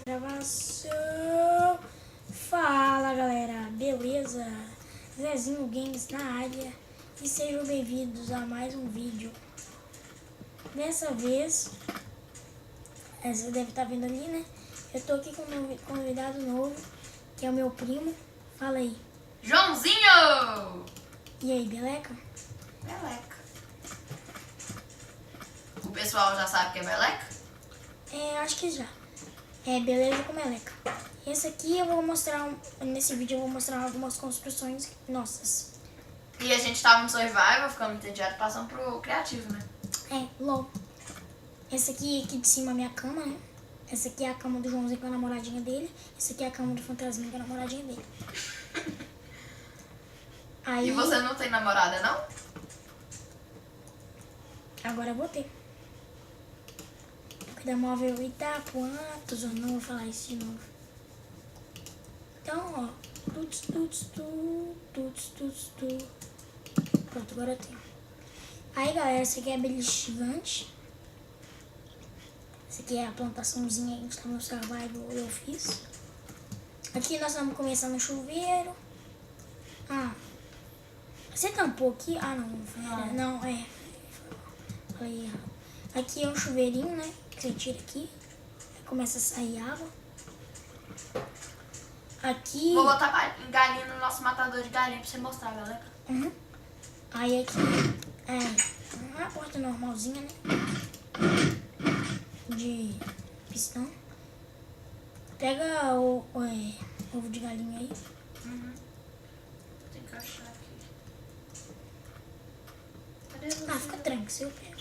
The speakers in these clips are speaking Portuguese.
Gravação. Fala galera, beleza? Zezinho Games na área e sejam bem-vindos a mais um vídeo. Dessa vez, você deve estar vendo ali, né? Eu tô aqui com um convidado novo, que é o meu primo. Fala aí. Joãozinho! E aí, Beleca? Meleca. O pessoal já sabe que é meleca? Acho que já. Beleza com Meleca. Esse aqui eu vou mostrar, nesse vídeo eu vou mostrar algumas construções nossas. E a gente tava no survival, ficamos entediados, passando pro criativo, né? LOL. Esse aqui de cima é a minha cama, né? Essa aqui é a cama do Joãozinho com a namoradinha dele. Essa aqui é a cama do Fantasminha com a namoradinha dele. Aí, E você não tem namorada, não? agora eu vou ter. Da móvel Itapuã, não vou falar isso de novo. Então, ó, pronto, agora eu tenho. Aí, galera, essa aqui é a beliche gigante. Essa aqui é a plantaçãozinha que está no survival, eu fiz. Aqui nós vamos começar no chuveiro. Você tampou aqui? Não. Falei errado. Aqui é um chuveirinho, né? Que você tira aqui. Aí começa a sair água. Aqui... Vou botar galinha no nosso matador de galinha pra você mostrar, galera. Aí aqui é uma porta normalzinha, né? De pistão. Pega o ovo de galinha aí. Tem que achar aqui. Cadê Fica tranquilo, eu pego.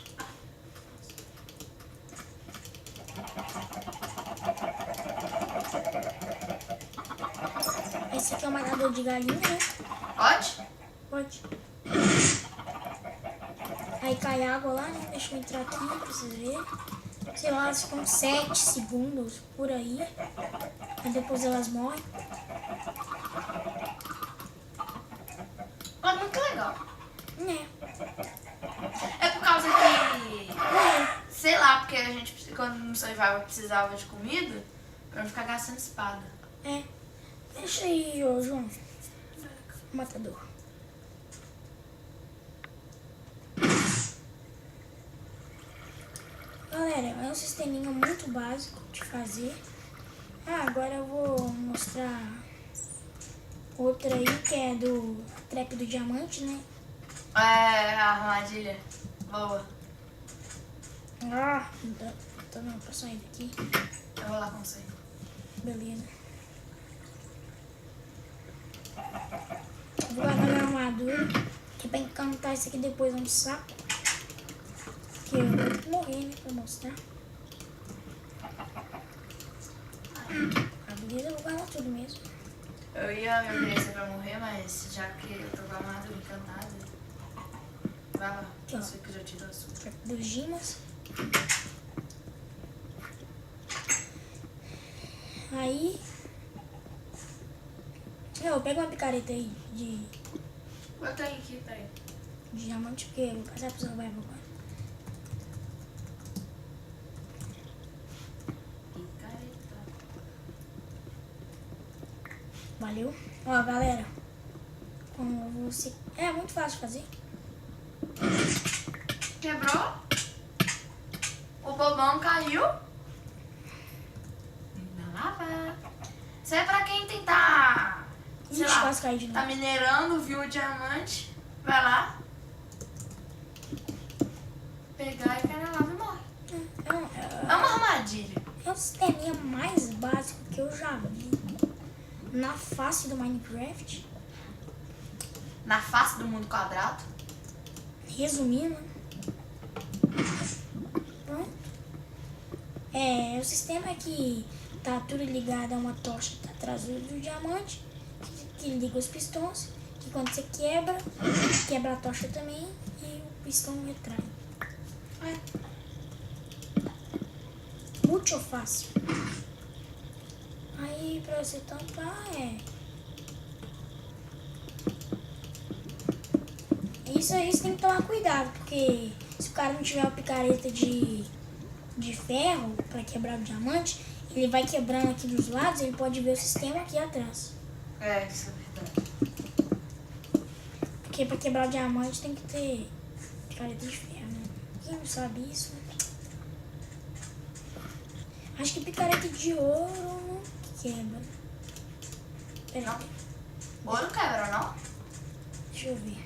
Esse aqui é o matador de galinha, né? Pode? Pode. Aí cai água lá, né? Deixa eu entrar aqui pra vocês verem. Sei lá, elas ficam 7 segundos por aí. Aí depois elas morrem. Mas muito legal. É. É por causa que... Sei lá, porque a gente, quando no survival, precisava de comida pra não ficar gastando espada. Deixa aí, ô João. Matador. Galera, é um sisteminha muito básico de fazer. Agora eu vou mostrar outra aí, que é do trap do diamante, né? A armadilha. Boa. Não, pra sair daqui. Eu vou lá com você. Beleza. Vou guardar minha armadura, que é pra encantar isso aqui depois no saco. Que eu vou morrer, né, pra mostrar. Beleza, eu vou guardar tudo mesmo. Eu ia me oferecer pra morrer, mas já que eu tô com a armadura encantada, vai lá. Aqui, ó. Você que já tirou a sua. Dos gimas. Aí... pega uma picareta aí de Bota aí aqui, peraí. diamante, porque eu vou passar pro survival agora. Picareta. Valeu. Ó, galera. Como você... É muito fácil de fazer. Quebrou. O bobão caiu. Na lava. Isso é pra quem tentar... Sei Ixi, lá, quase caí de tá novo. minerando, viu o diamante. Vai lá. Pegar e cair na lava e morre. É uma armadilha. É o sisteminha mais básico que eu já vi na face do Minecraft. Na face do mundo quadrado. Resumindo. Pronto. O sistema é que tá tudo ligado a uma tocha que tá atrás do diamante, que liga os pistões, que quando você quebra a tocha também e o pistão retrai. Muito fácil. Aí pra você tampar Isso aí você tem que tomar cuidado, porque se o cara não tiver uma picareta de ferro pra quebrar o diamante, ele vai quebrando aqui dos lados, ele pode ver o sistema aqui atrás. É, isso é verdade. Porque pra quebrar o diamante tem que ter picareta de ferro, né? Quem não sabe isso, né? Acho que picareta de ouro não quebra. Pera Não. aí, Ouro quebra, não? deixa eu ver.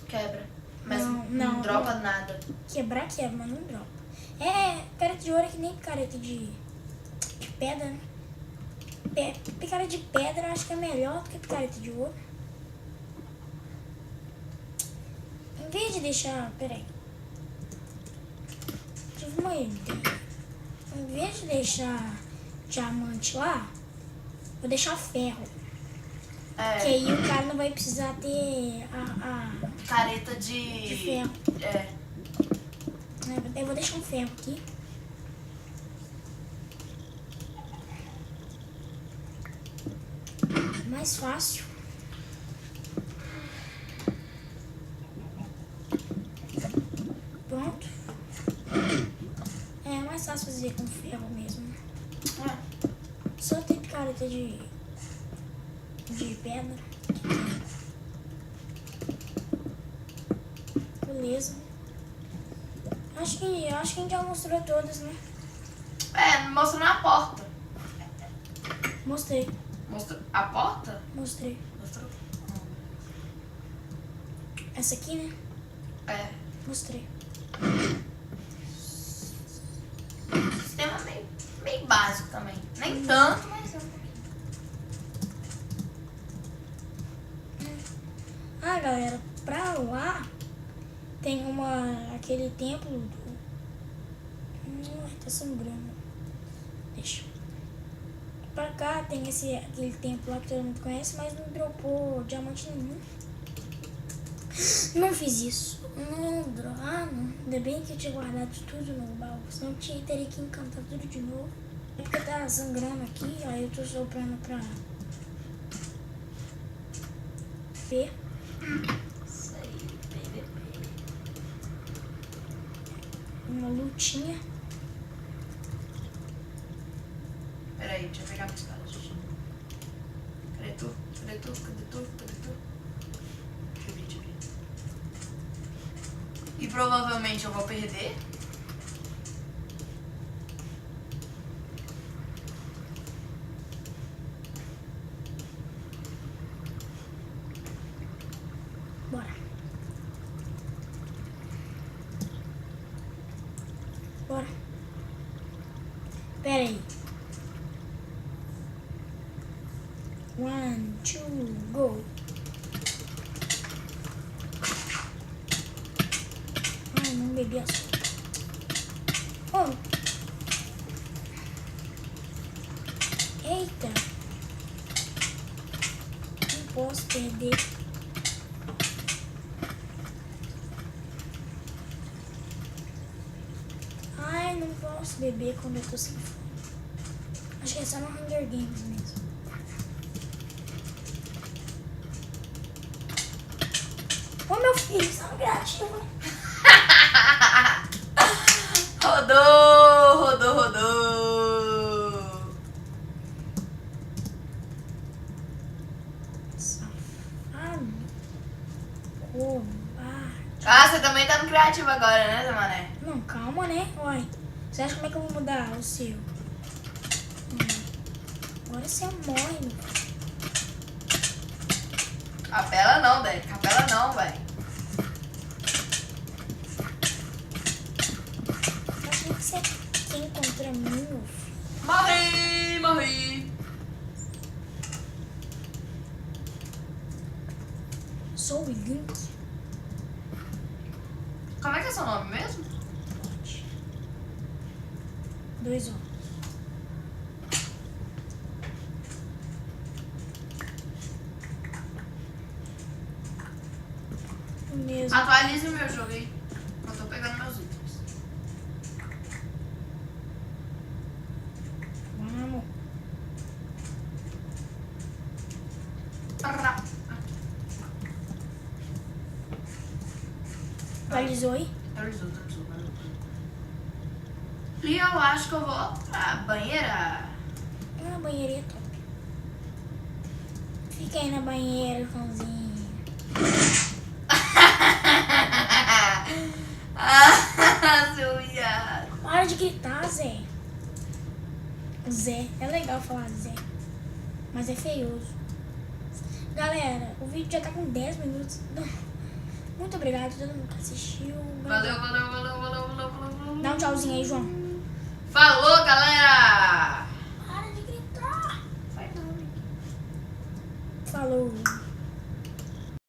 Quebra. Mas Não, não, não, dropa não. nada. Quebrar quebra, mas não dropa. É, picareta de ouro é que nem picareta de pedra, né? Picareta de pedra eu acho que é melhor do que picareta de ouro. Em vez de deixar... Peraí. Tive uma ideia. Em vez de deixar diamante lá, vou deixar ferro. Que É, aí o cara não vai precisar ter a careta de... de ferro. É. Eu vou deixar um ferro aqui. Mais fácil. Pronto. É mais fácil fazer com ferro mesmo. Só tem picareta de pedra. Beleza. Acho que a gente já mostrou todas, né? É, mostrou na porta. Mostrei. Mostrou a porta? Mostrei. Mostrou. Essa aqui, né? É. Mostrei. Sistema meio básico também. Nem tanto, mas é um pouquinho. Ah, galera, pra lá tem aquele templo do... tá sangrando. Deixa. Pra cá tem aquele templo lá que todo mundo conhece, mas não dropou diamante nenhum. Não fiz isso. Não. Ainda bem que eu tinha guardado tudo no baú, senão eu teria que encantar tudo de novo. É porque tá sangrando aqui, aí eu tô soprando pra ver. Isso aí, baby. Uma lutinha. Peraí, deixa eu pegar minha espada, gente. Cadê tu? Cadê tu? Cadê tu? Cadê tu? Deixa eu ver. E provavelmente eu vou perder. Bora. Bora. Pera aí. 1, 2, go. Ai, não bebi a sopa. Oh. Eita. Não posso perder. Ai, não posso beber quando eu tô sem fome. Acho que é só no Hunger Games mesmo. Ô, meu filho, você é um criativo. Rodou. Safado. Covarde. Ah, você também tá no criativo agora, né, Zé Mané? Não, calma, né? Uai, você acha como é que eu vou mudar o seu? Agora você morre, meu filho. Capela não, Dé. Capela não, velho. Acho que você tem contra mim, meu filho. Morri. Sou o Link. Como é que é seu nome mesmo? 2 ó. O mesmo. Atualize o meu jogo aí. Eu tô pegando meus itens. Vamos. Atualizou aí? E eu acho que eu vou pra banheira. Uma banheirinha top. Fica aí na banheira, Joãozinho. Seu viado. Para de gritar, Zé. Zé. É legal falar Zé. Mas é feioso. Galera, o vídeo já tá com 10 minutos. Muito obrigado a todo mundo que assistiu. Valeu. Dá um tchauzinho aí, João. Falou, galera! Para de gritar. Vai não. Falou.